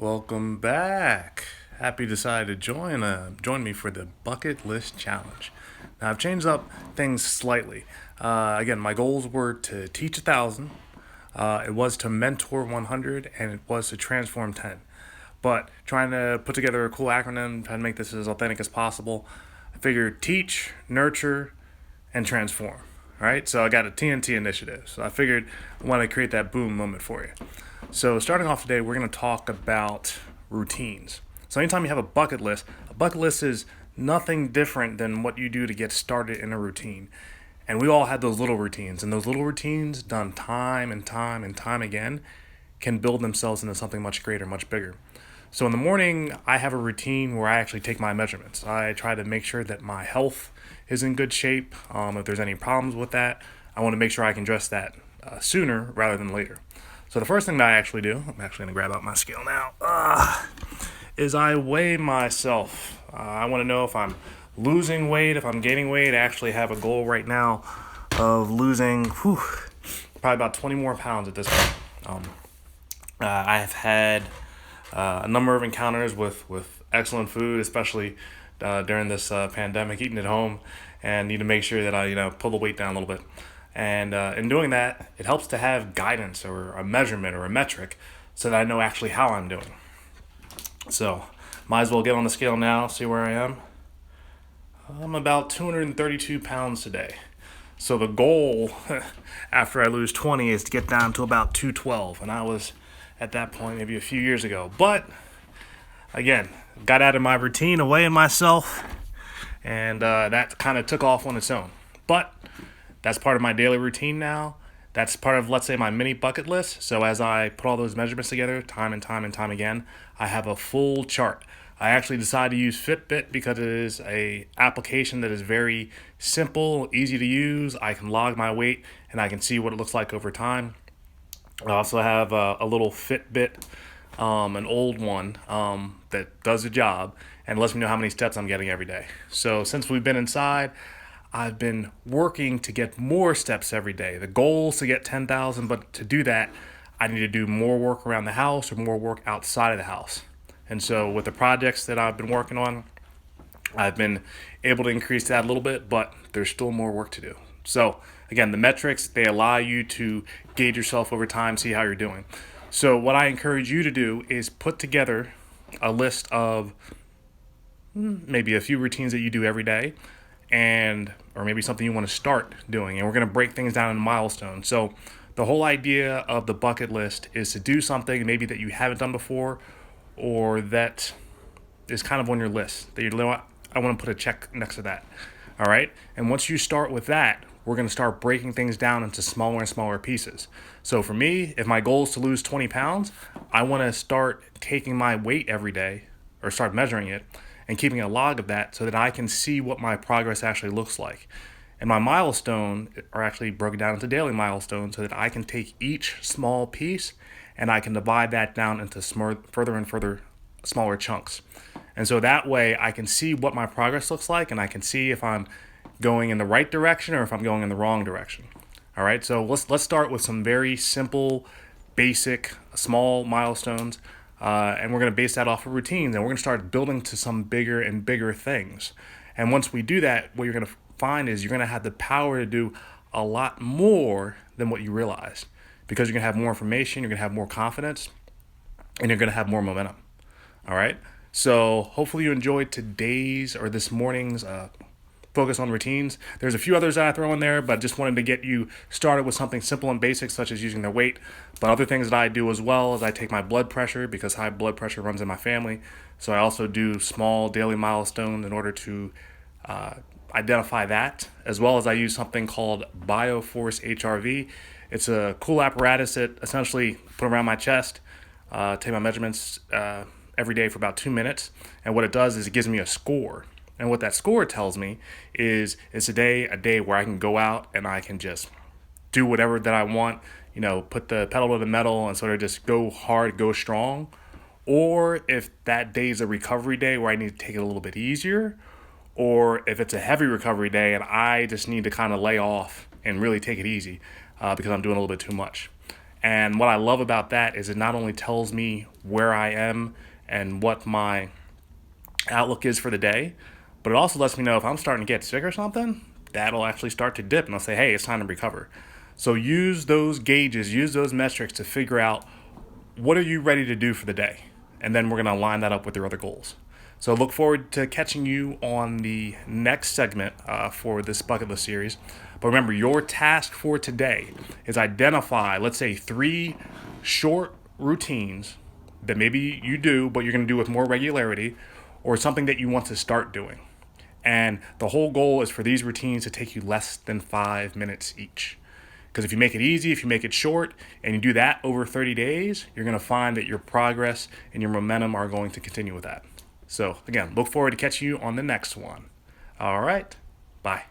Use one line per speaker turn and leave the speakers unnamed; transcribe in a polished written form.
Welcome back. Happy you decided to join me for the bucket list challenge. Now I've changed up things slightly. Again, my goals were to teach 1,000. It was to mentor 100, and it was to transform 10. But trying to put together a cool acronym, trying to make this as authentic as possible, I figured teach, nurture, and transform. All right, so I got a TNT initiative. So I figured I want to create that boom moment for you. So starting off today, we're going to talk about routines. So anytime you have a bucket list is nothing different than what you do to get started in a routine. And we all have those little routines, and those little routines done time and time and time again can build themselves into something much greater, much bigger. So in the morning, I have a routine where I actually take my measurements. I try to make sure that my health is in good shape. If there's any problems with that, I want to make sure I can address that sooner rather than later. So the first thing that I actually do, I'm actually going to grab out my scale now, is I weigh myself. I want to know if I'm losing weight, if I'm gaining weight. I actually have a goal right now of losing probably about 20 more pounds at this point. I have had a number of encounters with excellent food, especially during this pandemic, eating at home, and need to make sure that I pull the weight down a little bit. And in doing that, it helps to have guidance or a measurement or a metric so that I know actually how I'm doing. So might as well get on the scale now, see where I am. I'm about 232 pounds today. So the goal after I lose 20 is to get down to about 212. And I was at that point maybe a few years ago. But again, got out of my routine, weighing myself, and that kind of took off on its own. But that's part of my daily routine now. That's part of, let's say, my mini bucket list. So as I put all those measurements together time and time and time again, I have a full chart. I actually decided to use Fitbit because it is a application that is very simple, easy to use. I can log my weight and I can see what it looks like over time. I also have a little Fitbit, an old one that does the job and lets me know how many steps I'm getting every day. So since we've been inside, I've been working to get more steps every day. The goal is to get 10,000, but to do that, I need to do more work around the house or more work outside of the house. And so with the projects that I've been working on, I've been able to increase that a little bit, but there's still more work to do. So again, the metrics, they allow you to gauge yourself over time, see how you're doing. So what I encourage you to do is put together a list of maybe a few routines that you do every day, and or maybe something you want to start doing, and we're going to break things down in milestones. So the whole idea of the bucket list is to do something maybe that you haven't done before, or that is kind of on your list that I want to put a check next to that. All right, and once you start with that, we're going to start breaking things down into smaller and smaller pieces. So for me, if my goal is to lose 20 pounds, I want to start taking my weight every day, or start measuring it and keeping a log of that so that I can see what my progress actually looks like. And my milestone are actually broken down into daily milestones so that I can take each small piece and I can divide that down into further and further smaller chunks. And so that way I can see what my progress looks like, and I can see if I'm going in the right direction or if I'm going in the wrong direction. All right, so let's start with some very simple, basic, small milestones. And we're going to base that off of routines, and we're going to start building to some bigger and bigger things. And once we do that, what you're going to find is you're going to have the power to do a lot more than what you realize, because you're going to have more information, you're going to have more confidence, and you're going to have more momentum. All right. So hopefully you enjoyed today's or this morning's focus on routines. There's a few others that I throw in there, but just wanted to get you started with something simple and basic, such as using the weight. But other things that I do as well is I take my blood pressure, because high blood pressure runs in my family. So I also do small daily milestones in order to identify that, as well as I use something called BioForce HRV. It's a cool apparatus that essentially put around my chest, take my measurements every day for about 2 minutes. And what it does is it gives me a score. And what that score tells me is it's a day where I can go out and I can just do whatever that I want, put the pedal to the metal and sort of just go hard, go strong. Or if that day is a recovery day where I need to take it a little bit easier, or if it's a heavy recovery day and I just need to kind of lay off and really take it easy because I'm doing a little bit too much. And what I love about that is it not only tells me where I am and what my outlook is for the day, but it also lets me know if I'm starting to get sick or something, that'll actually start to dip and I'll say, hey, it's time to recover. So use those gauges, use those metrics to figure out what are you ready to do for the day? And then we're going to line that up with your other goals. So look forward to catching you on the next segment for this bucket list series. But remember, your task for today is identify, let's say, 3 short routines that maybe you do, but you're going to do with more regularity, or something that you want to start doing. And the whole goal is for these routines to take you less than 5 minutes each. Because if you make it easy, if you make it short, and you do that over 30 days, you're going to find that your progress and your momentum are going to continue with that. So, again, look forward to catching you on the next one. All right, bye.